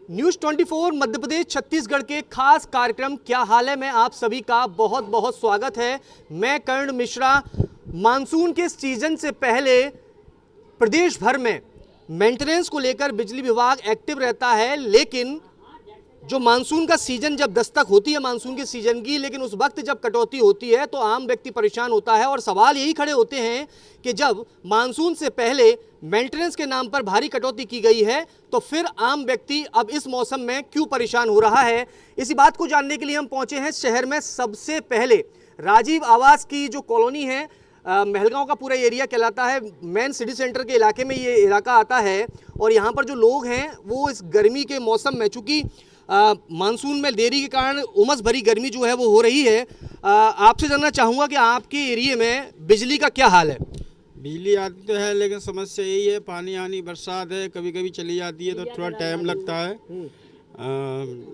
News 24 Madhya Pradesh Chhattisgarh के खास कार्यक्रम क्या हाल है में आप सभी का बहुत बहुत स्वागत है। मैं कर्ण मिश्रा। मानसून के सीजन से पहले प्रदेश भर में मेंटेनेंस को लेकर बिजली विभाग एक्टिव रहता है, लेकिन जो मानसून का सीजन जब दस्तक होती है मानसून के सीजन की, लेकिन उस वक्त जब कटौती होती है तो आम व्यक्ति परेशान होता है। और सवाल यही खड़े होते हैं कि जब मानसून से पहले मेंटेनेंस के नाम पर भारी कटौती की गई है तो फिर आम व्यक्ति अब इस मौसम में क्यों परेशान हो रहा है। इसी बात को जानने के लिए हम पहुंचे हैं शहर में सबसे पहले राजीव आवास की जो कॉलोनी है, महलगांव का पूरा एरिया कहलाता है, मेन सिटी सेंटर के इलाके में ये इलाका आता है। और यहाँ पर जो लोग हैं वो इस गर्मी के मौसम में, चूँकि मानसून में देरी के कारण उमस भरी गर्मी जो है वो हो रही है, आपसे जानना चाहूँगा कि आपके एरिया में बिजली का क्या हाल है। बिजली आती तो है लेकिन समस्या यही है, पानी आनी बरसात है, कभी कभी चली जाती है तो थोड़ा टाइम लगता है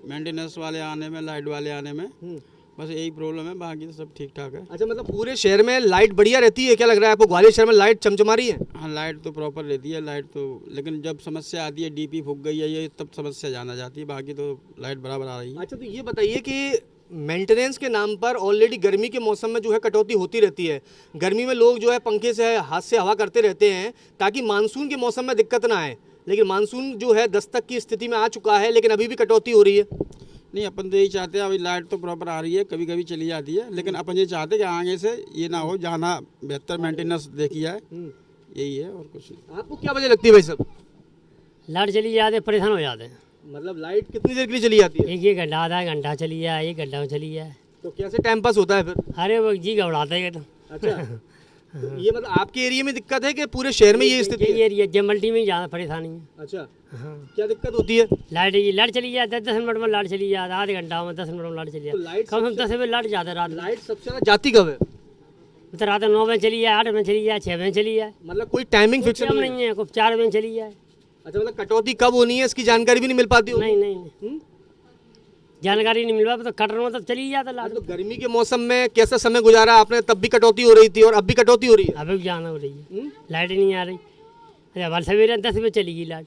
मेंटेनेंस वाले आने में, लाइट वाले आने में, बस यही प्रॉब्लम है, बाकी तो सब ठीक ठाक है। अच्छा, मतलब पूरे शहर में लाइट बढ़िया रहती है, क्या लग रहा है आपको? ग्वालियर शहर में लाइट चमचमा रही है? हाँ, लाइट तो प्रॉपर रहती है, लाइट तो, लेकिन जब समस्या आती है डीपी फूक गई है ये, तब समस्या जाना जाती है, बाकी तो लाइट बराबर आ रही है। अच्छा, तो ये बताइए कि मेंटेनेंस के नाम पर ऑलरेडी गर्मी के मौसम में जो है कटौती होती रहती है। गर्मी में लोग जो है पंखे से हाथ से हवा करते रहते हैं ताकि मानसून के मौसम में दिक्कत ना आए, लेकिन मानसून जो है दस्तक की स्थिति में आ चुका है, लेकिन अभी भी कटौती हो रही है। नहीं, अपन तो यही चाहते हैं, अभी लाइट तो प्रॉपर आ रही है, कभी कभी चली जाती है, लेकिन अपन ये चाहते हैं कि आगे से ये ना हो, जाना बेहतर मेंटेनेंस देखी जाए, यही है और कुछ नहीं। आपको क्या वजह लगती है भाई साहब? लाइट चली जाते परेशान हो जाते हैं। मतलब लाइट कितनी देर के लिए चली जाती है? एक घंटा, आधा घंटा चली जाए, एक घंटा में चली जाए, तो कैसे टाइम पास होता है फिर? अरे वो जी घबराते हैं तो। अच्छा, ये मतलब आपके एरिया में दिक्कत है कि पूरे शहर में ये स्थिति है? ये एरिया जमल्टी में ज़्यादा परेशानी है। अच्छा, हाँ, क्या दिक्कत होती है? लाइट चली जाती है, 10 मिनट में लाइट चली जाती है, आधे घंटा में 10 मिनट में लाइट चली तो जाती है, लाइट कम से कम 10 बजे लाइट जाता है रात में। लाइट सबसे ज्यादा जाती कब है? तो रात 9 बजे चली जाए, 8 बजे चली जाए, 6 बजे चली जाए, मतलब कोई टाइमिंग फिक्स टाइम नहीं है, कुछ 4 बजे चली जाए। अच्छा, मतलब कटौती कब होनी है इसकी जानकारी भी नहीं मिल पाती? नहीं, जानकारी नहीं मिल पाती, तो कटर में तो चली जाता लाइट। तो गर्मी के मौसम में कैसा समय गुजारा आपने? तब भी कटौती हो रही थी और अब भी कटौती हो रही है? अभी भी जाना हो रही है, लाइट ही नहीं आ रही। अच्छा, वाल सवेरे 10 बजे चली गई लाइट।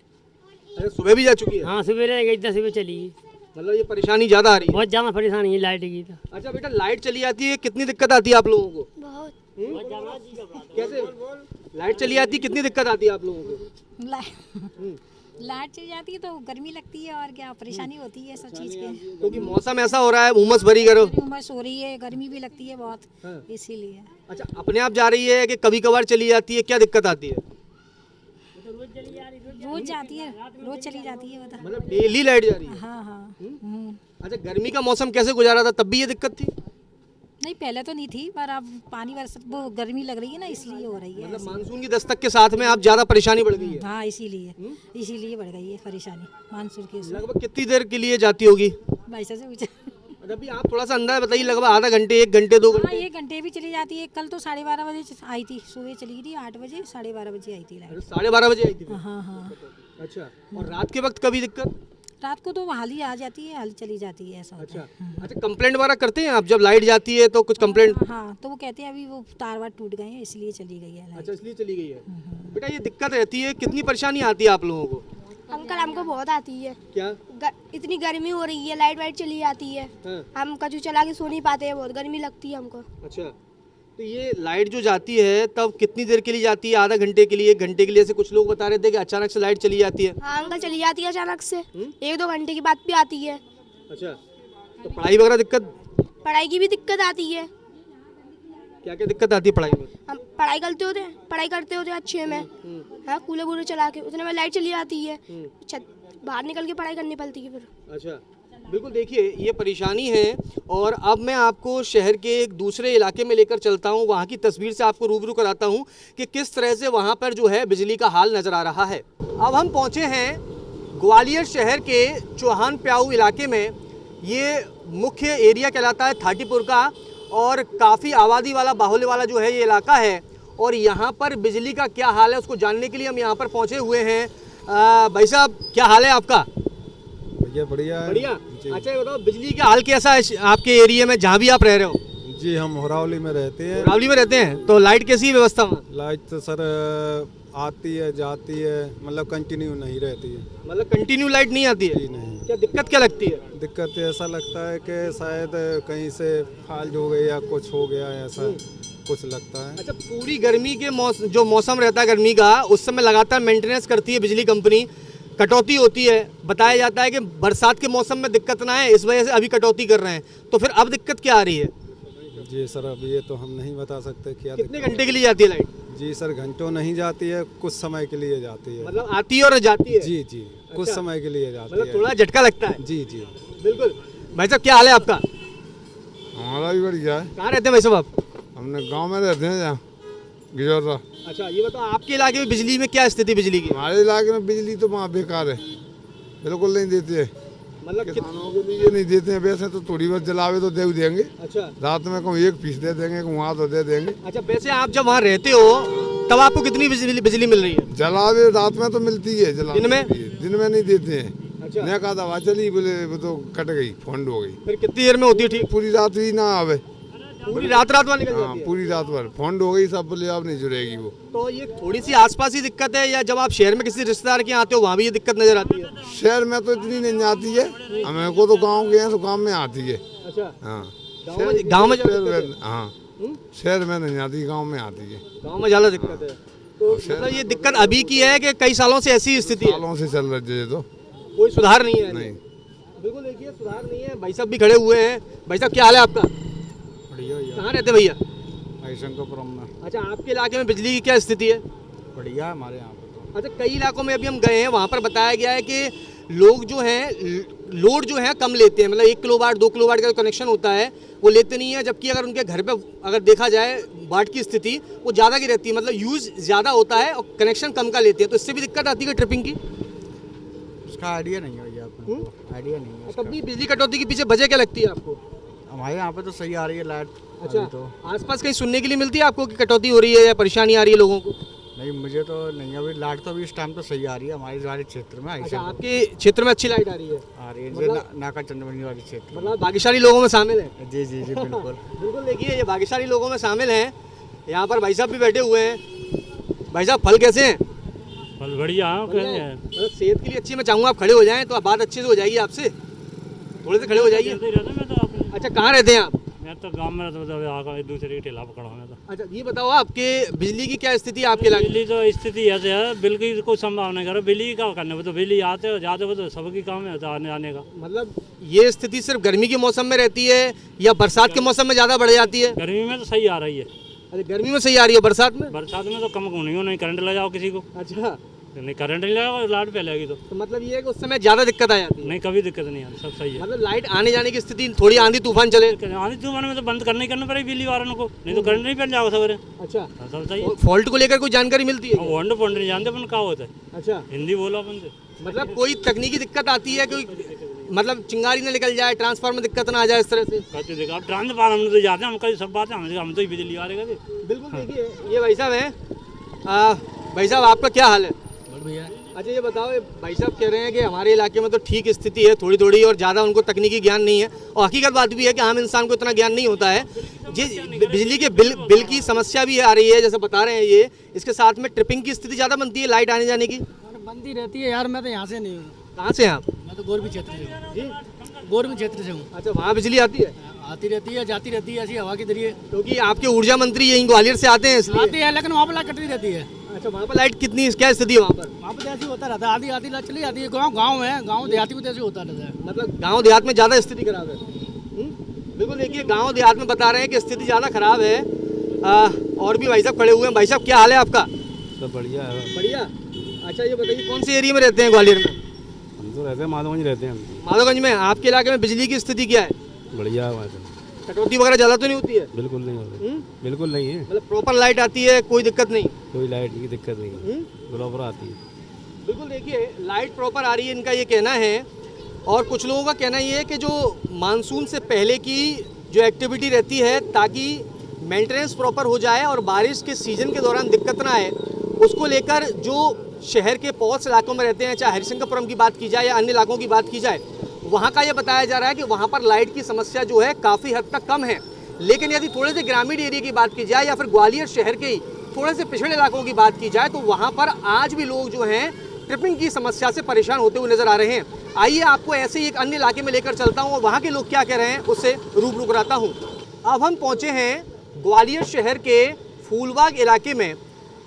अरे सुबह भी जा चुकी है? हाँ, सवेरे गई 10 बजे चली गई। मतलब ये परेशानी ज्यादा आ रही है? बहुत ज़्यादा परेशानी है लाइट की तो। अच्छा बेटा, लाइट चली जाती है, कितनी दिक्कत आती है आप लोगों को? बहुत कैसे लाइट चली जाती है, कितनी दिक्कत आती है आप लोगों को? लाइट चली जाती है तो गर्मी लगती है और क्या परेशानी होती है सब चीज़ की। क्योंकि मौसम ऐसा हो रहा है, उमस भरी गर्मी, उमस हो रही है, गर्मी भी लगती है बहुत, इसीलिए। अच्छा, अपने आप जा रही है कि कभी कभार चली जाती है? क्या दिक्कत आती है? रोज जाती है, रोज चली जाती है, बता। मतलब डेली लाइट जा रही है? हाँ। अच्छा, गर्मी का मौसम कैसे गुजारा था, तब भी ये दिक्कत थी? नहीं, पहले तो नहीं थी, पर अब पानी बरस वो गर्मी लग रही है ना, इसलिए हो रही है। मतलब मानसून की दस्तक के साथ में अब ज्यादा परेशानी बढ़ गई है? हाँ, इसीलिए बढ़ गई है परेशानी मानसून की। लगभग कितनी देर के लिए जाती होगी? भाई से पूछा। अभी आप थोड़ा सा अंदाजा बताइए, लगभग आधा घंटे, 1 घंटे, 2 हाँ, घंटे? 1 घंटे भी चली जाती है। कल तो 12:30 बजे आई थी, सुबह चली गई थी 8 बजे, 12:30 बजे आई थी लाइट। 12:30 बजे आई थी? हाँ। अच्छा, और रात के वक्त कभी दिक्कत? रात को तो हाल ही आ जाती है, हाल चली जाती है, ऐसा होता है। अच्छा, कंप्लेंट वगैरह करते हैं आप जब लाइट जाती है तो? कुछ कंप्लेंट? हाँ, तो वो कहते हैं अभी वो तार वार टूट गए हैं इसलिए चली गई है लाइट। अच्छा, इसलिए चली गई है। बेटा, ये दिक्कत रहती है, कितनी परेशानी आती है आप लोगों को? अंकल, हमको बहुत आती है। क्या? इतनी गर्मी हो रही है, लाइट वाइट चली जाती है, हम कछु चला के सो नहीं पाते हैं, बहुत गर्मी लगती है हमको। अच्छा, तो ये लाइट जो जाती है तब कितनी देर के लिए जाती है? आधा घंटे के लिए, 1 घंटे के लिए? ऐसे कुछ लोग बता रहे थे कि अचानक से लाइट चली जाती है। हाँ अंकल, चली जाती है अचानक से, 1-2 घंटे की बात भी आती है। अच्छा, तो पढ़ाई वगैरह दिक्कत? पढ़ाई की भी दिक्कत आती है। क्या क्या दिक्कत आती है पढ़ाई में? हम पढ़ाई करते होते हैं अच्छे में, हाँ, कूलर वूलर चला के, उतने में लाइट चली जाती है, बाहर निकल के पढ़ाई करनी पड़ती है फिर। अच्छा, बिल्कुल, देखिए ये परेशानी है। और अब मैं आपको शहर के एक दूसरे इलाके में लेकर चलता हूँ, वहाँ की तस्वीर से आपको रूबरू कराता हूँ कि किस तरह से वहाँ पर जो है बिजली का हाल नज़र आ रहा है। अब हम पहुँचे हैं ग्वालियर शहर के चौहान प्याऊ इलाके में। ये मुख्य एरिया कहलाता है थाटीपुर का, और काफ़ी आबादी वाला, बाहुल्य वाला जो है ये इलाका है। और यहाँ पर बिजली का क्या हाल है उसको जानने के लिए हम यहाँ पर पहुँचे हुए हैं। भाई साहब, क्या हाल है आपका? बढ़िया। अच्छा, ये बताओ, बिजली का हाल कैसा है आपके एरिया में जहाँ भी आप रह रहे हो? जी, हम होरावली में रहते हैं। होरावली में रहते हैं, तो लाइट कैसी व्यवस्था है? लाइट तो सर आती है जाती है, मतलब कंटिन्यू नहीं रहती है। मतलब कंटिन्यू लाइट नहीं आती है? जी नहीं। क्या दिक्कत क्या लगती है? दिक्कत ऐसा लगता है कि शायद कहीं से फाल्ट हो गई या कुछ हो गया, ऐसा कुछ लगता है। अच्छा, पूरी गर्मी के जो मौसम रहता है गर्मी का, उस समय लगातार मेंटेनेंस करती है बिजली कंपनी, कटौती होती है, बताया जाता है कि बरसात के मौसम में दिक्कत ना है, इस वजह से अभी कटौती कर रहे हैं, तो फिर अब दिक्कत क्या आ रही है? जी सर, अब ये तो हम नहीं बता सकते क्या कितने घंटे के लिए जाती है लाइट? जी सर, घंटों नहीं जाती है, कुछ समय के लिए जाती है। मतलब आती है और जाती है? जी जी, कुछ अच्छा। समय के लिए जाती मतलब है। थोड़ा झटका लगता है? जी जी। बिल्कुल। भाई साहब क्या हाल है आपका? हमारा भी बढ़िया है। कहाँ रहते हैं भाई साहब आप? हमने गांव में रहते हैं यहाँ गिजौरा। अच्छा, ये बताओ आपके इलाके में बिजली में क्या स्थिति बिजली की? हमारे इलाके में बिजली तो वहाँ बेकार है, बिल्कुल नहीं देते हैं। मतलब किसानों के लिए नहीं देते हैं, वैसे तो थोड़ी बहुत जलावे तो दे देंगे, अच्छा रात में कहूँ 1 पीस दे देंगे, वहाँ तो दे देंगे। अच्छा, वैसे आप जब वहाँ रहते हो तब आपको कितनी बिजली मिल रही है? जलावे रात में तो मिलती है, जलावे दिन में? दिन में नहीं देते हैं। अच्छा। मैं कहा हवा चली, बोले वो तो कट गई, फंड हो गई। फिर कितनी देर में होती है ठीक? पूरी रात ही ना आवे, पूरी रात वहाँ निकल हाँ जाती है? पूरी रात भर फंड हो गई सब, बोले अब नहीं जुड़ेगी वो। तो ये थोड़ी सी आसपास ही दिक्कत है, या जब आप शहर में किसी रिश्तेदार के यहाँ आते हो वहाँ भी ये दिक्कत नजर आती है? शहर में तो इतनी नहीं आती है, हमें को तो गाँव गए हैं तो गाँव में आती है। अच्छा, हाँ गाँव में ज़्यादा शहर दिक्कत है? में, हाँ शहर में नहीं आती, गांव में आती है। गाँव में ज़्यादा दिक्कत है। तो मतलब ये दिक्कत अभी की है कि कई सालों से ऐसी स्थिति है? सालों से चल रही है, तो कोई सुधार नहीं है? नहीं। बिल्कुल, देखिए सुधार नहीं है। भाई साहब भी खड़े हुए हैं। भाई साहब क्या हाल है आपका? बढ़िया कहाँ रहते हैं भैया? शंकरपुरम में अच्छा, आपके इलाके में बिजली की क्या स्थिति है? बढ़िया है हमारे यहाँ पे तो। अच्छा, कई इलाकों में अभी हम गए हैं, वहाँ पर बताया गया है कि लोग जो हैं लोड जो है कम लेते हैं, मतलब 1 किलोवाट 2 किलोवाट का कनेक्शन होता है वो लेते नहीं है, जबकि अगर उनके घर पे अगर देखा जाए वाट की स्थिति वो ज़्यादा की रहती है, मतलब यूज़ ज़्यादा होता है और कनेक्शन कम का लेते हैं, तो इससे भी दिक्कत आती है ट्रिपिंग की? उसका आइडिया नहीं है भैया, अपने को आइडिया नहीं है तब भी बिजली कटौती के पीछे वजह क्या लगती है आपको? हमारे यहाँ पे तो सही आ रही है लाइट। अच्छा, तो आसपास कहीं सुनने के लिए मिलती है आपको कि कटौती हो रही है या परेशानी आ रही है लोगों को? नहीं, मुझे तो नहीं, अभी लाइट तो अभी इस टाइम तो सही आ रही है हमारे क्षेत्र में। अच्छा, आपके क्षेत्र में अच्छी लाइट आ रही है? आ रही है, मतलब- नाका चंद्रमणि वाले क्षेत्र में। मतलब भाग्यशाली लोगों में शामिल है? जी जी जी बिल्कुल। बिल्कुल, देखिए ये भाग्यशाली लोगों में शामिल हैं। यहाँ पर भाई साहब भी बैठे हुए हैं। भाई साहब फल कैसे हैं? फल बढ़िया हाँ, मतलब सेहत के लिए अच्छी, मैं चाहूँगा आप खड़े हो जाएं तो आप बात अच्छे से हो जाएगी आपसे, थोड़े से खड़े हो जाइए। मैं तो अपने अच्छा, कहाँ रहते हैं आप? मैं तो गांव में रहता हूँ, आकर एक दूसरे के ठेला पकड़ा हूँ मैं तो। अच्छा, ये बताओ आपके बिजली की क्या स्थिति है आपके इलाके? बिजली तो स्थिति ऐसे है, बिल की कोई संभावना नहीं करो, बिजली का करने वो तो बिजली आते हो जाते हो तो सबकी काम है आने आने का। मतलब ये स्थिति सिर्फ गर्मी के मौसम में रहती है या बरसात के मौसम में ज़्यादा बढ़ जाती है? गर्मी में तो सही आ रही है, अरे गर्मी में सही आ रही है, बरसात में? बरसात में तो कम नहीं हो, नहीं करंट लगाओ किसी को, अच्छा, नहीं करंट नहीं लगाओ लाइट पे लगेगी तो मतलब ये है कि उस समय ज़्यादा दिक्कत आ जाती है? नहीं कभी दिक्कत नहीं आती, सब सही है। मतलब लाइट आने जाने की स्थिति, थोड़ी आंधी तूफान चले? आधी तूफान में तो बंद करना ही करना पड़ेगा बिजली वालों को, नहीं तो करंट नहीं पड़ जाओगे सवेरे। अच्छा, सब सही है। फॉल्ट को लेकर कोई जानकारी मिलती है? वंड फोन नहीं जानते अपन क्या होता है, अच्छा, हिंदी बोलो अपन से। मतलब कोई तकनीकी दिक्कत आती है, कोई मतलब चिंगारी ना निकल जाए, ट्रांसफार्मर में दिक्कत ना आ जाए इस तरह से? कहते देखो अब ट्रांसफार्मर हम तो जाते हैं, हम कहीं सब बातें हम तो ही बिजली आ रहेगा। बिल्कुल, देखिए ये भाई साहब हैं। भाई साहब आपका क्या हाल है? भैया अच्छा, ये बताओ, ये भाई साहब कह रहे हैं कि हमारे इलाके में तो ठीक स्थिति है थोड़ी थोड़ी, और ज़्यादा उनको तकनीकी ज्ञान नहीं है, और हकीकत बात भी है कि आम इंसान को इतना ज्ञान नहीं होता है। जी, बिजली के बिल की समस्या भी आ रही है जैसे बता रहे हैं ये, इसके साथ में ट्रिपिंग की स्थिति ज़्यादा बनती है लाइट आने जाने की? बनती रहती है यार, मैं तो यहाँ से नहीं हूँ, कहाँ से हैं आप? मैं तो गोरबी क्षेत्र से हूँ। जी, गोरबी क्षेत्र से हूँ। अच्छा, वहाँ बिजली आती है? आती रहती है जाती रहती है ऐसी हवा की जरिए क्योंकि आपके ऊर्जा मंत्री यहीं ग्वालियर से आते हैं इसलिए। आती है, लेकिन वहाँ पर लाइट कटती रहती है। अच्छा, वहाँ पर लाइट कितनी, क्या स्थिति है वहाँ पर? वहाँ पर जैसे होता रहता है, आधी आधी लाइट चली जाती है। गाँव है, गाँव देहाती में जैसे होता रहता है। मतलब गांव देहात में ज़्यादा स्थिति खराब है? बिल्कुल, देखिए गांव देहात में बता रहे हैं कि स्थिति ज़्यादा खराब है। और भी भाई साहब खड़े हुए हैं। भाई साहब क्या हाल है आपका? सब बढ़िया है। बढ़िया। अच्छा, ये बताइए कौन से एरिया में रहते हैं ग्वालियर में? हम तो रहते हैं माधोगंज रहते हैं हम। माधोगंज में। आपके इलाके में बिजली की स्थिति क्या है? बढ़िया है वहाँ से। कटौती वगैरह ज़्यादा तो नहीं होती है? बिल्कुल नहीं हो रही, बिल्कुल नहीं है, मतलब प्रॉपर लाइट आती है, कोई दिक्कत नहीं? कोई लाइट की दिक्कत नहीं है, बराबर आती है। बिल्कुल, देखिए लाइट प्रॉपर आ रही है, इनका ये कहना है। और कुछ लोगों का कहना ये है कि जो मानसून से पहले की जो एक्टिविटी रहती है ताकि मेंटेनेंस प्रॉपर हो जाए और बारिश के सीज़न के दौरान दिक्कत ना आए, उसको लेकर जो शहर के पॉश इलाकों में रहते हैं, चाहे हरिशंकरपुरम की बात की जाए या अन्य इलाकों की बात की जाए, वहाँ का ये बताया जा रहा है कि वहाँ पर लाइट की समस्या जो है काफ़ी हद तक कम है। लेकिन यदि थोड़े से ग्रामीण एरिया की बात की जाए या फिर ग्वालियर शहर के ही थोड़े से पिछड़े इलाकों की बात की जाए तो वहाँ पर आज भी लोग जो हैं ट्रिपिंग की समस्या से परेशान होते हुए नजर आ रहे हैं। आइए आपको ऐसे ही एक अन्य इलाके में लेकर चलता हूँ और वहाँ के लोग क्या कह रहे हैं उससे रूबरू कराता हूँ। अब हम पहुँचे हैं ग्वालियर शहर के फूलबाग इलाके में।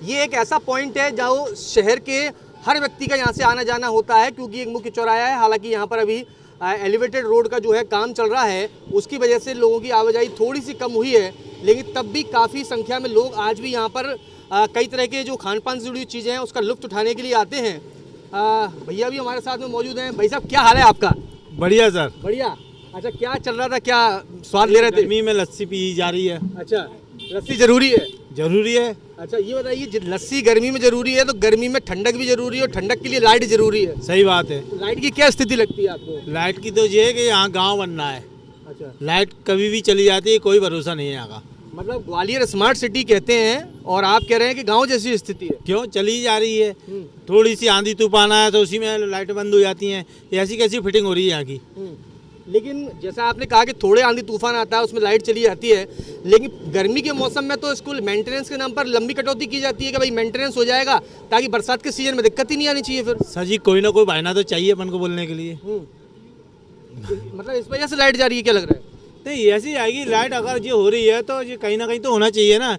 ये एक ऐसा पॉइंट है जहाँ शहर के हर व्यक्ति का यहाँ से आना जाना होता है, क्योंकि एक मुख्य चौराहा है। हालांकि यहाँ पर अभी एलिवेटेड रोड का जो है काम चल रहा है, उसकी वजह से लोगों की आवाजाही थोड़ी सी कम हुई है, लेकिन तब भी काफ़ी संख्या में लोग आज भी यहाँ पर कई तरह के जो खान पान से जुड़ी हुई चीज़ें हैं उसका लुत्फ उठाने के लिए आते हैं। भैया भी हमारे साथ में मौजूद हैं। भाई साहब क्या हाल है आपका? बढ़िया सर। बढ़िया। अच्छा क्या चल रहा था, क्या स्वाद ले रहे थे? गर्मी में लस्सी पी जा रही है। अच्छा लस्सी जरूरी है? जरूरी है। अच्छा ये बताइए, लस्सी गर्मी में जरूरी है तो गर्मी में ठंडक भी जरूरी है और ठंडक के लिए लाइट जरूरी है। सही बात है। लाइट की क्या स्थिति लगती है आपको? लाइट की तो ये है कि यहाँ गांव बनना है। अच्छा लाइट कभी भी चली जाती है, कोई भरोसा नहीं है यहाँ का। मतलब ग्वालियर स्मार्ट सिटी कहते हैं और आप कह रहे हैं कि गांव जैसी स्थिति है। क्यों चली जा रही है? थोड़ी सी आंधी तूफान आया तो उसी में लाइट बंद हो जाती हैं। ऐसी कैसी फिटिंग हो रही है यहाँ की? लेकिन जैसा आपने कहा कि थोड़े आंधी तूफान आता है उसमें लाइट चली जाती है, लेकिन गर्मी के मौसम में तो स्कूल मेंटेनेंस के नाम पर लंबी कटौती की जाती है कि भाई मेंटेनेंस हो जाएगा ताकि बरसात के सीजन में दिक्कत ही नहीं आनी चाहिए। फिर सर जी कोई ना कोई बहाना तो चाहिए अपन को बोलने के लिए। मतलब इस वजह से लाइट जा रही है क्या लग रहा है? नहीं ऐसी आएगी लाइट, अगर ये हो रही है तो ये कहीं ना कहीं तो होना चाहिए ना।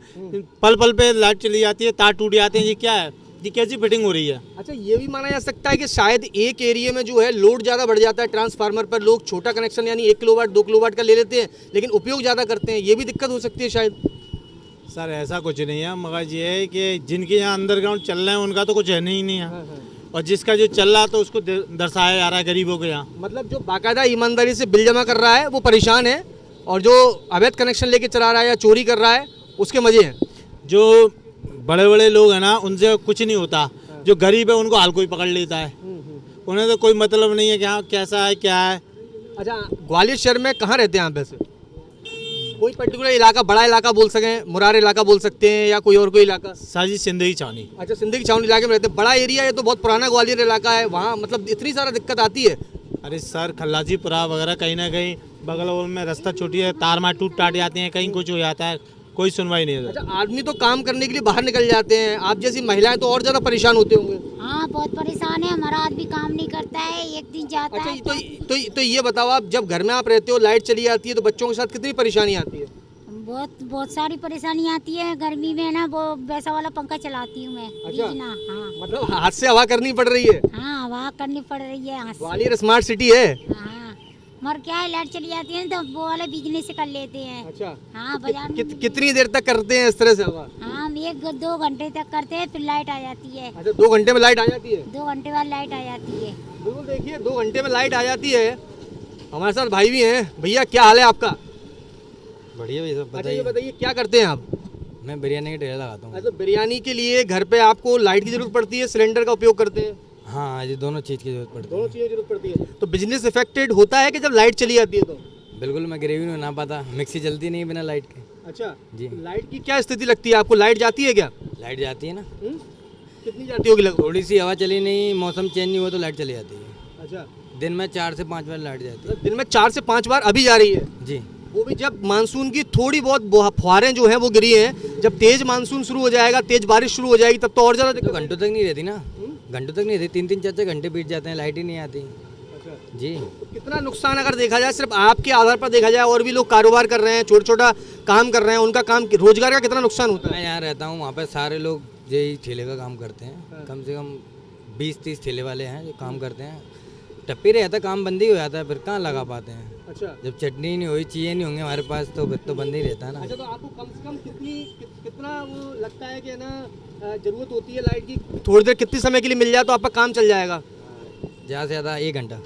पल पल पे लाइट चली जाती है, तार टूट जाते हैं, ये क्या है? ये कैसी फिटिंग हो रही है? अच्छा ये भी माना जा सकता है कि शायद एक एरिया में जो है लोड ज़्यादा बढ़ जाता है ट्रांसफार्मर पर, लोग छोटा कनेक्शन यानी 1 किलोवाट 2 किलोवाट का ले लेते हैं लेकिन उपयोग ज़्यादा करते हैं, ये भी दिक्कत हो सकती है शायद। सर ऐसा कुछ नहीं है, मगर ये है कि जिनके यहाँ अंडरग्राउंड चल रहे हैं उनका तो कुछ है नहीं है, और जिसका जो चल रहा है तो उसको दर्शाया जा रहा है गरीबों के यहाँ। मतलब जो बाकायदा ईमानदारी से बिल जमा कर रहा है वो परेशान है और जो अवैध कनेक्शन लेके चला रहा है या चोरी कर रहा है उसके मजे हैं। जो बड़े बड़े लोग हैं ना उनसे कुछ नहीं होता, जो गरीब है उनको हाल कोई पकड़ लेता है। उन्हें तो कोई मतलब नहीं है कि हाँ कैसा है क्या है। अच्छा ग्वालियर शहर में कहाँ रहते हैं आप वैसे? कोई पर्टिकुलर इलाका, बड़ा इलाका बोल सकें, मुरार इलाका बोल सकते हैं या कोई और कोई इलाका? सर जी सिंदगी छावनी। अच्छा सिंदगी छावनी इलाके में रहते हैं। बड़ा एरिया है तो बहुत पुराना ग्वालियर इलाका है, वहाँ मतलब इतनी सारा दिक्कत आती है? अरे सर खल्लाजीपुरा वगैरह कहीं ना कहीं बगल में रास्ता छोटी है, तार मार टूट टाट जाते हैं, कहीं कुछ हो जाता है, कोई सुनवाई नहीं है। अच्छा आदमी तो काम करने के लिए बाहर निकल जाते हैं, आप जैसी महिलाएं तो और ज़्यादा परेशान होते होंगे। हाँ बहुत परेशान है, हमारा आदमी काम नहीं करता है, एक दिन जाता अच्छा है। तो ये बताओ, आप जब घर में आप रहते हो लाइट चली जाती है तो बच्चों के साथ कितनी परेशानी आती है? बहुत सारी परेशानी आती है। गर्मी में ना वो वैसा वाला पंखा चलाती हूँ मैं। अच्छा ना हाँ मतलब हाथ से हवा करनी पड़ रही है। हाँ हवा करनी पड़ रही है हाथ से। ग्वालियर स्मार्ट सिटी है। हाँ मगर क्या है, लाइट चली जाती है तो वो वाले बिजनेस से कर लेते हैं। अच्छा हाँ बाजार में कितनी देर तक करते हैं इस तरह से हवा? हाँ हम 1-2 घंटे तक करते हैं, फिर लाइट आ जाती है। अच्छा 2 घंटे में लाइट आ जाती है? 2 घंटे बाद लाइट आ जाती है। बिल्कुल देखिए 2 घंटे में लाइट आ जाती है। हमारे साथ भाई भी हैं। भैया क्या हाल है आपका? बढ़िया भैया सब अच्छा ये बताइए क्या करते हैं आप? मैं बिरयानी के ठेला लगाता हूँ। अच्छा बिरयानी के लिए घर पे आपको लाइट की जरूरत पड़ती है, सिलेंडर का उपयोग करते हैं? हाँ ये दोनों चीज़ की जरूरत पड़ती है। दोनों चीज़ें जरूरत पड़ती है। तो बिजनेस इफेक्टेड होता है कि जब लाइट चली जाती है तो? बिल्कुल, मैं ग्रेवी नहीं बना पाता, मिक्सी चलती नहीं बिना लाइट के। अच्छा जी। लाइट की क्या स्थिति लगती है आपको? लाइट जाती है क्या? लाइट जाती है ना। कितनी जाती होगी लगभग? थोड़ी सी हवा चली नहीं, मौसम चेंज नहीं हुआ तो लाइट चली जाती है। अच्छा दिन में 4 से 5 बार लाइट जाती है। दिन में 4 से 5 बार अभी जा रही है? जी। वो भी जब मानसून की थोड़ी बहुत फुहारें जो हैं वो गिरी हैं, जब तेज मानसून शुरू हो जाएगा, तेज बारिश शुरू हो जाएगी तब तो और ज़्यादा तो घंटों तक नहीं रहती ना, घंटों तक नहीं रहती, 3-3 4-4 घंटे बीत जाते हैं, लाइट ही नहीं आती। अच्छा जी। तो कितना नुकसान अगर देखा जाए, सिर्फ आपके आधार पर देखा जाए, और भी लोग कारोबार कर रहे हैं, छोटा छोटा काम कर रहे हैं, उनका काम रोजगार का कितना नुकसान होता है? मैं यहाँ रहता हूँ, वहाँ पर सारे लोग यही ठेले का काम करते हैं, कम से कम 20-30 ठेले वाले हैं जो काम करते हैं। टप्पी रहता, काम बंद ही हो जाता है, फिर कहाँ लगा पाते हैं। अच्छा जब चटनी नहीं हुई, चीज़ें नहीं होंगे हमारे पास तो फिर तो बंद ही रहता है ना। अच्छा तो आपको कम से कम कितना वो लगता है कि ना जरूरत होती है लाइट की? थोड़ी देर कितनी समय के लिए मिल जाए तो आपका काम चल जाएगा? ज़्यादा से ज़्यादा 1 घंटा।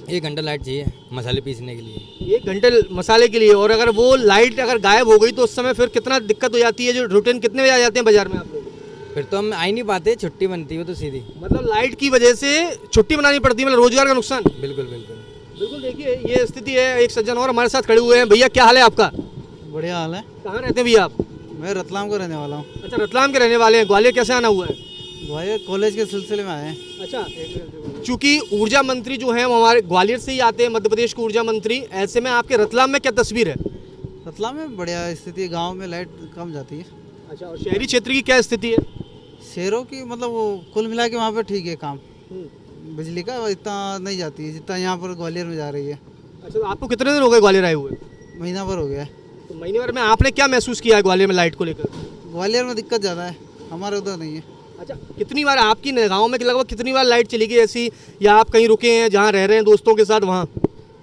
1 घंटा लाइट चाहिए मसाले पीसने के लिए। 1 घंटे मसाले के लिए? और अगर वो लाइट अगर गायब हो गई तो उस समय फिर कितना दिक्कत हो जाती है? जो रूटीन कितने बजे आ जाते हैं बाजार में आप लोग? फिर तो हम आ ही नहीं पाते, छुट्टी बनती है वो तो सीधी। मतलब लाइट की वजह से छुट्टी बनानी पड़ती है, मतलब रोजगार का नुकसान? बिल्कुल बिल्कुल बिल्कुल। देखिए ये स्थिति है। एक सज्जन और हमारे साथ खड़े हुए हैं। भैया क्या हाल है आपका? बढ़िया हाल है। कहाँ रहते हैं भैया आप? मैं रतलाम का रहने वाला हूँ। अच्छा रतलाम के रहने वाले हैं। ग्वालियर कैसे आना हुआ है? ग्वालियर कॉलेज के सिलसिले में आए हैं। अच्छा चूंकि ऊर्जा मंत्री जो हैं वो हमारे ग्वालियर से ही आते हैं, मध्य प्रदेश के ऊर्जा मंत्री, ऐसे में आपके रतलाम में क्या तस्वीर है? रतलाम में बढ़िया स्थिति, गांव में लाइट कम जाती है। अच्छा, और शहरी क्षेत्र की क्या स्थिति है? शहरों की मतलब वो कुल मिला के वहाँ पे ठीक है काम, बिजली का इतना नहीं जाती है जितना यहाँ पर ग्वालियर में जा रही है। अच्छा, तो आपको कितने दिन हो गए ग्वालियर आए हुए? महीना भर हो गया है। तो महीने भर में आपने क्या महसूस किया है ग्वालियर में लाइट को लेकर? ग्वालियर में दिक्कत ज़्यादा है, हमारे उधर नहीं है। अच्छा, कितनी बार आपकी गाँव में लगभग कितनी बार लाइट चली गई ऐसी, या आप कहीं रुके हैं जहाँ रह रहे हैं दोस्तों के साथ वहाँ?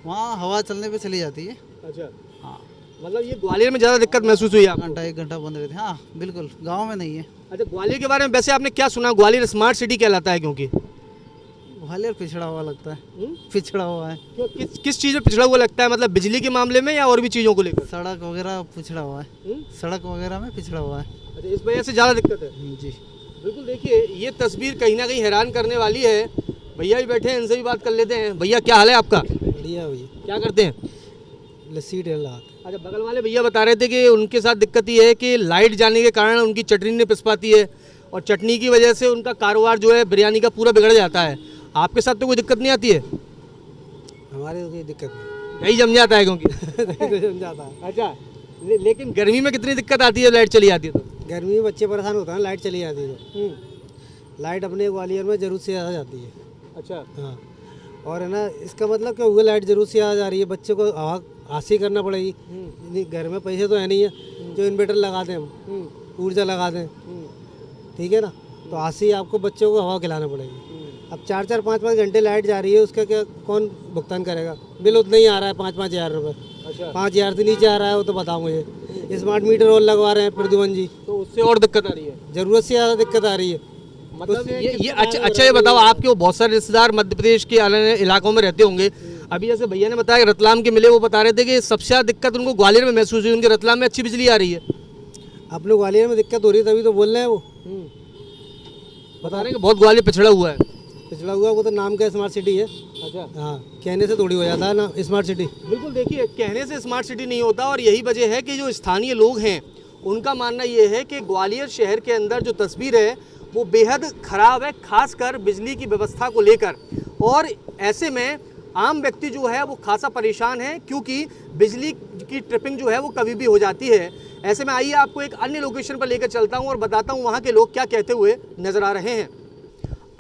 वहाँ हवा चलने पे चली जाती है। अच्छा, हाँ, मतलब ये ग्वालियर में ज़्यादा दिक्कत महसूस हुई आपको? घंटा 1 घंटा बंद रहते हैं। हाँ बिल्कुल, गाँव में नहीं है। अच्छा, ग्वालियर के बारे में वैसे आपने क्या सुना? ग्वालियर स्मार्ट सिटी कहलाता है क्योंकि ग्वालियर पिछड़ा हुआ लगता है, पिछड़ा हुआ है। क्यों, किस चीज़ में पिछड़ा हुआ लगता है? मतलब बिजली के मामले में या और भी चीज़ों को लेकर? सड़क वगैरह पिछड़ा हुआ है, सड़क वगैरह में पिछड़ा हुआ है। अच्छा, इस वजह से ज़्यादा दिक्कत है? जी बिल्कुल। देखिए, ये तस्वीर कहीं ना कहीं हैरान करने वाली है। भैया भी बैठे हैं, इनसे भी बात कर लेते हैं। भैया, क्या हाल है आपका? बढ़िया भैया। क्या करते हैं? लस्सी ठेला। अच्छा, बगल वाले भैया बता रहे थे कि उनके साथ दिक्कत ये है कि लाइट जाने के कारण उनकी चटनी नहीं पिस पाती है, और चटनी की वजह से उनका कारोबार जो है बिरयानी का पूरा बिगड़ जाता है। आपके साथ तो कोई दिक्कत नहीं आती है? हमारे कोई दिक्कत नहीं, दही जम जाता है क्योंकि जम जाता है। अच्छा, लेकिन गर्मी में कितनी दिक्कत आती है लाइट चली जाती है तो? गर्मी में बच्चे परेशान होते हैं, लाइट चली जाती है तो। लाइट अपने ग्वालियर में जरूर से आ जाती है। अच्छा, हाँ, और है ना, इसका मतलब क्या हुआ, लाइट जरूर से आ जा रही है, बच्चे को हवा हासिल करना पड़ेगी। घर में पैसे तो है नहीं है जो इन्वर्टर लगा दें, हम ऊर्जा लगा दें, ठीक है ना, तो हासिल आपको बच्चों को हवा खिलाना पड़ेगी। अब 4-4, 5-5 घंटे लाइट जा रही है, उसका क्या कौन भुगतान करेगा? बिल उतना ही आ रहा है, 5-5 हज़ार रुपये। अच्छा, 5 हज़ार से नीचे आ रहा है वो तो बताओ मुझे। स्मार्ट मीटर और लगवा रहे हैं प्रद्युमन जी, तो उससे और दिक्कत आ रही है? ज़रूरत से ज़्यादा दिक्कत आ रही है। मतलब ये अच्छा, ये बताओ, आपके वो बहुत सारे रिश्तेदार मध्य प्रदेश के अलग इलाकों में रहते होंगे। अभी जैसे भैया ने बताया रतलाम के मिले, वो बता रहे थे कि सबसे ज़्यादा दिक्कत उनको ग्वालियर में महसूस हुई, उनके रतलाम में अच्छी बिजली आ रही है। अपने ग्वालियर में दिक्कत हो रही है तभी तो बोल रहे हैं वो, बता रहे हैं कि बहुत ग्वालियर पिछड़ा हुआ है। पिछड़ा हुआ, वो तो नाम का स्मार्ट सिटी है। अच्छा, हाँ, कहने से थोड़ी हो जाता है ना स्मार्ट सिटी। बिल्कुल। देखिए, कहने से स्मार्ट सिटी नहीं होता, और यही वजह है कि जो स्थानीय लोग हैं उनका मानना ये है कि ग्वालियर शहर के अंदर जो तस्वीर है वो बेहद ख़राब है, खासकर बिजली की व्यवस्था को लेकर। और ऐसे में आम व्यक्ति जो है वो खासा परेशान है, क्योंकि बिजली की ट्रिपिंग जो है वो कभी भी हो जाती है। ऐसे में आइए आपको एक अन्य लोकेशन पर लेकर चलता हूँ और बताता हूँ वहाँ के लोग क्या कहते हुए नज़र आ रहे हैं।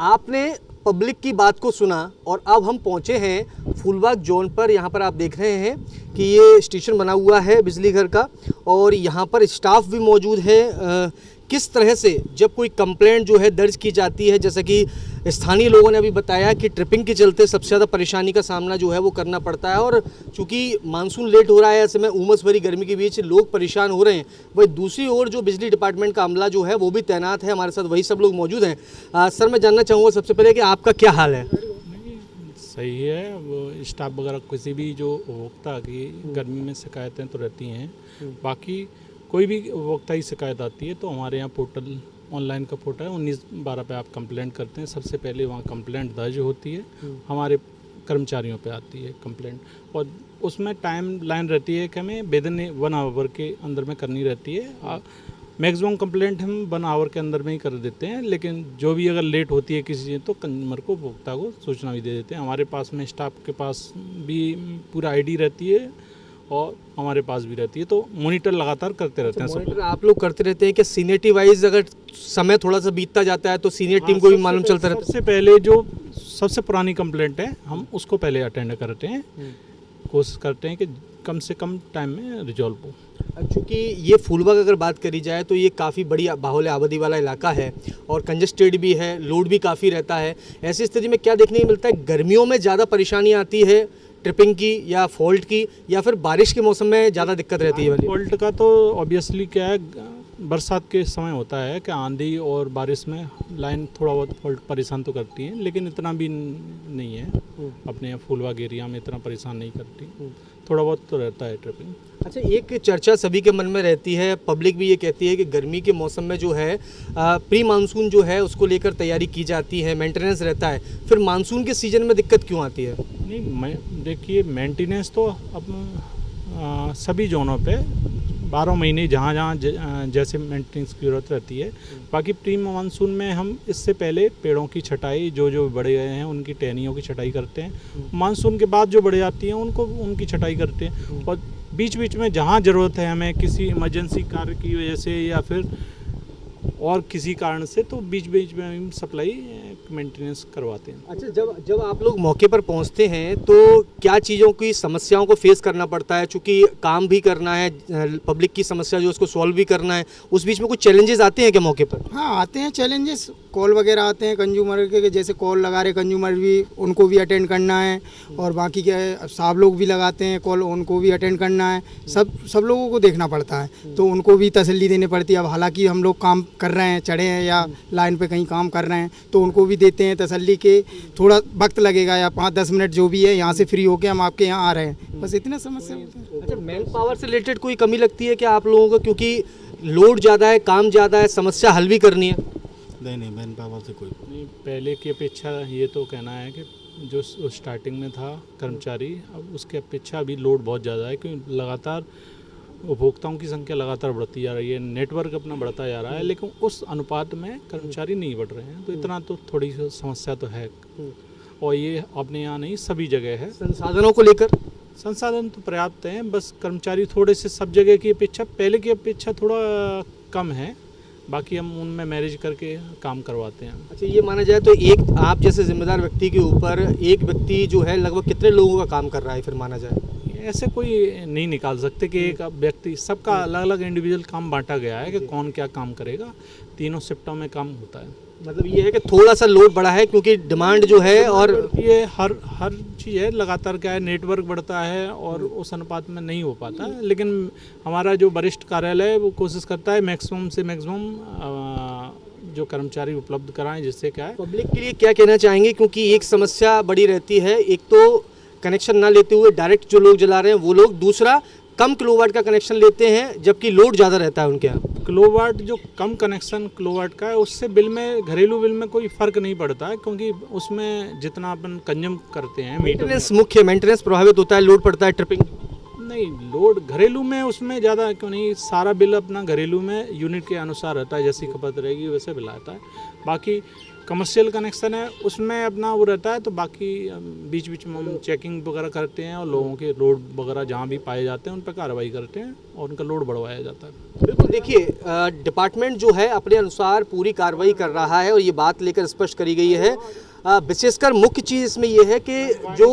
आपने पब्लिक की बात को सुना, और अब हम पहुँचे हैं फूलबाग जोन पर। यहाँ पर आप देख रहे हैं कि ये स्टेशन बना हुआ है बिजली घर का, और यहाँ पर स्टाफ भी मौजूद है। किस तरह से जब कोई कंप्लेंट जो है दर्ज की जाती है, जैसे कि स्थानीय लोगों ने अभी बताया कि ट्रिपिंग के चलते सबसे ज़्यादा परेशानी का सामना जो है वो करना पड़ता है, और चूंकि मानसून लेट हो रहा है, ऐसे में उमस भरी गर्मी के बीच लोग परेशान हो रहे हैं। वही दूसरी ओर जो बिजली डिपार्टमेंट का अमला जो है वो भी तैनात है, हमारे साथ वही सब लोग मौजूद हैं। सर, मैं जानना चाहूँगा सबसे पहले कि आपका क्या हाल है? सही है, वो स्टाफ वगैरह किसी भी जो उपभोक्ता की गर्मी में शिकायतें तो रहती हैं, बाकी कोई भी उपभोक्ता की शिकायत आती है तो हमारे यहाँ पोर्टल, ऑनलाइन का पोर्टल है 19/12 पे आप कंप्लेंट करते हैं। सबसे पहले वहाँ कंप्लेंट दर्ज होती है, हमारे कर्मचारियों पे आती है कंप्लेंट, और उसमें टाइम लाइन रहती है कि हमें विदिन 1 आवर के अंदर में करनी रहती है। मैक्सिमम कंप्लेंट हम 1 आवर के अंदर में ही कर देते हैं, लेकिन जो भी अगर लेट होती है किसी चीज़ तो कंज्यूमर को, उपभोक्ता को सूचना भी दे देते हैं। हमारे पास में स्टाफ के पास भी पूरा आईडी रहती है और हमारे पास भी रहती है, तो मॉनिटर लगातार करते रहते हैं। मॉनिटर आप लोग करते रहते हैं कि सीनियरिटी वाइज अगर समय थोड़ा सा बीतता जाता है तो सीनियर टीम को भी मालूम चलता रहता है? सबसे पहले जो सबसे पुरानी कंप्लेंट है हम उसको पहले अटेंड करते हैं, कोशिश करते हैं कि कम से कम टाइम में रिजॉल्व हो। चूँकि ये फूलबाग अगर बात करी जाए तो ये काफ़ी बड़ी बाहुल्य आबादी वाला इलाका है और कंजस्टेड भी है, लोड भी काफ़ी रहता है। ऐसी स्थिति में क्या देखने को मिलता है, गर्मियों में ज़्यादा परेशानी आती है ट्रिपिंग की या फॉल्ट की, या फिर बारिश के मौसम में ज़्यादा दिक्कत रहती है वाली? फॉल्ट का तो ऑब्वियसली क्या है, बरसात के समय होता है कि आंधी और बारिश में लाइन थोड़ा बहुत फॉल्ट परेशान तो करती है, लेकिन इतना भी नहीं है। अपने यहाँ फूलबाग एरिया में इतना परेशान नहीं करती, थोड़ा बहुत तो रहता है ट्रिपिंग। अच्छा, एक चर्चा सभी के मन में रहती है, पब्लिक भी ये कहती है कि गर्मी के मौसम में जो है प्री मानसून जो है उसको लेकर तैयारी की जाती है, मेंटेनेंस रहता है, फिर मानसून के सीज़न में दिक्कत क्यों आती है? नहीं, देखिए मेंटेनेंस तो अब सभी जोनों पे 12 महीने जहाँ जहाँ जैसे मेंटेनेंस की जरूरत रहती है। बाकी प्री मानसून में हम इससे पहले पेड़ों की छटाई, जो बड़े गए हैं उनकी टहनियों की छटाई करते हैं। मानसून के बाद जो बड़े आती हैं उनको उनकी छटाई करते हैं। और बीच बीच में जहाँ ज़रूरत है हमें किसी इमरजेंसी कार्य की वजह से या फिर और किसी कारण से, तो बीच बीच में हम सप्लाई मेंटेनेंस करवाते हैं। अच्छा, जब आप लोग मौके पर पहुंचते हैं तो क्या चीज़ों की समस्याओं को फेस करना पड़ता है? चूँकि काम भी करना है, पब्लिक की समस्या जो उसको सॉल्व भी करना है, उस बीच में कुछ चैलेंजेस आते हैं क्या मौके पर? हाँ आते हैं चैलेंजेस, कॉल वगैरह आते हैं कंज्यूमर के, जैसे कॉल लगा रहे कंज्यूमर भी, उनको भी अटेंड करना है, और बाकी क्या है साहब लोग भी लगाते हैं कॉल, उनको भी अटेंड करना है, सब लोगों को देखना पड़ता है, तो उनको भी तसल्ली देनी पड़ती है। अब हालांकि हम लोग काम कर रहे हैं, चढ़े हैं या लाइन पे कहीं काम कर रहे हैं, तो उनको भी देते हैं तसल्ली के थोड़ा वक्त लगेगा या 5-10 मिनट जो भी है, यहाँ से फ्री होके हम आपके यहाँ आ रहे हैं, बस इतना समस्या होता है। अच्छा, मैन पावर से रिलेटेड कोई कमी लगती है क्या आप लोगों को? क्योंकि लोड ज़्यादा है, काम ज़्यादा है, समस्या हल भी करनी है। नहीं, मैन पावर से कोई नहीं। पहले की अपेक्षा ये तो कहना है कि जो स्टार्टिंग में था कर्मचारी, अब उसकी अपेक्षा अभी लोड बहुत ज़्यादा है, क्योंकि लगातार उपभोक्ताओं की संख्या लगातार बढ़ती जा रही है, नेटवर्क अपना बढ़ता जा रहा है, लेकिन उस अनुपात में कर्मचारी नहीं बढ़ रहे हैं, तो इतना तो थोड़ी सी समस्या तो है। और ये अपने यहाँ नहीं, सभी जगह है। संसाधनों को लेकर संसाधन तो पर्याप्त हैं, बस कर्मचारी थोड़े से सब जगह की अपेक्षा, पहले की अपेक्षा थोड़ा कम है, बाकी हम उनमें मैनेज करके काम करवाते हैं। अच्छा, ये माना जाए तो एक आप जैसे जिम्मेदार व्यक्ति के ऊपर एक व्यक्ति जो है लगभग कितने लोगों का काम कर रहा है फिर माना जाए? ऐसे कोई नहीं निकाल सकते कि एक व्यक्ति, सबका अलग अलग इंडिविजुअल काम बांटा गया है कि कौन क्या काम करेगा, तीनों शिफ्टों में काम होता है। मतलब ये है कि थोड़ा सा लोड बढ़ा है क्योंकि डिमांड जो है, और ये हर चीज़ है, लगातार क्या है नेटवर्क बढ़ता है और उस अनुपात में नहीं हो पाता है, लेकिन हमारा जो वरिष्ठ कार्यालय है वो कोशिश करता है मैक्सिमम से मैक्सिमम जो कर्मचारी उपलब्ध कराएं, जिससे क्या है। पब्लिक के लिए क्या कहना चाहेंगे? क्योंकि एक समस्या बड़ी रहती है, एक तो कनेक्शन ना लेते हुए डायरेक्ट जो लोग जला रहे हैं वो लोग, दूसरा कम किलोवाट का कनेक्शन लेते हैं जबकि लोड ज़्यादा रहता है उनके यहाँ। किलोवाट जो कम कनेक्शन किलोवाट का है, उससे बिल में, घरेलू बिल में कोई फ़र्क नहीं पड़ता है, क्योंकि उसमें जितना अपन कंज्यूम करते हैं मेंटेनेंस प्रभावित होता है, लोड पड़ता है, ट्रिपिंग नहीं, लोड घरेलू में उसमें ज़्यादा क्यों नहीं, सारा बिल अपना घरेलू में यूनिट के अनुसार रहता है, जैसी खपत रहेगी वैसे बिल आता है। बाकी कमर्शियल कनेक्शन है उसमें अपना वो रहता है, तो बाकी बीच बीच में हम चेकिंग वगैरह करते हैं और लोगों के लोड वगैरह जहाँ भी पाए जाते हैं उन पर कार्रवाई करते हैं और उनका लोड बढ़वाया जाता है। बिल्कुल, देखिए डिपार्टमेंट जो है अपने अनुसार पूरी कार्रवाई कर रहा है और ये बात लेकर स्पष्ट करी गई है। विशेषकर मुख्य चीज़ इसमें यह है कि जो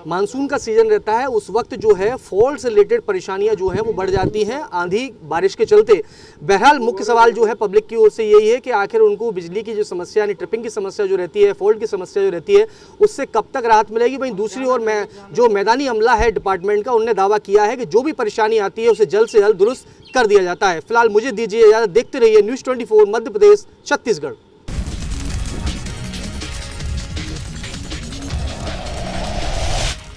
मानसून का सीज़न रहता है उस वक्त जो है फॉल्ट से रिलेटेड परेशानियां जो हैं वो बढ़ जाती हैं आंधी बारिश के चलते। बहरहाल मुख्य सवाल जो है पब्लिक की ओर से यही है कि आखिर उनको बिजली की जो समस्या यानी ट्रिपिंग की समस्या जो रहती है, फॉल्ट की समस्या जो रहती है, उससे कब तक राहत मिलेगी। वहीं दूसरी ओर जो मैदानी अमला है डिपार्टमेंट का, उन्होंने दावा किया है कि जो भी परेशानी आती है उसे जल्द से जल्द दुरुस्त कर दिया जाता है। फिलहाल मुझे दीजिए इजाज़त, देखते रहिए न्यूज़ 24 मध्य प्रदेश छत्तीसगढ़।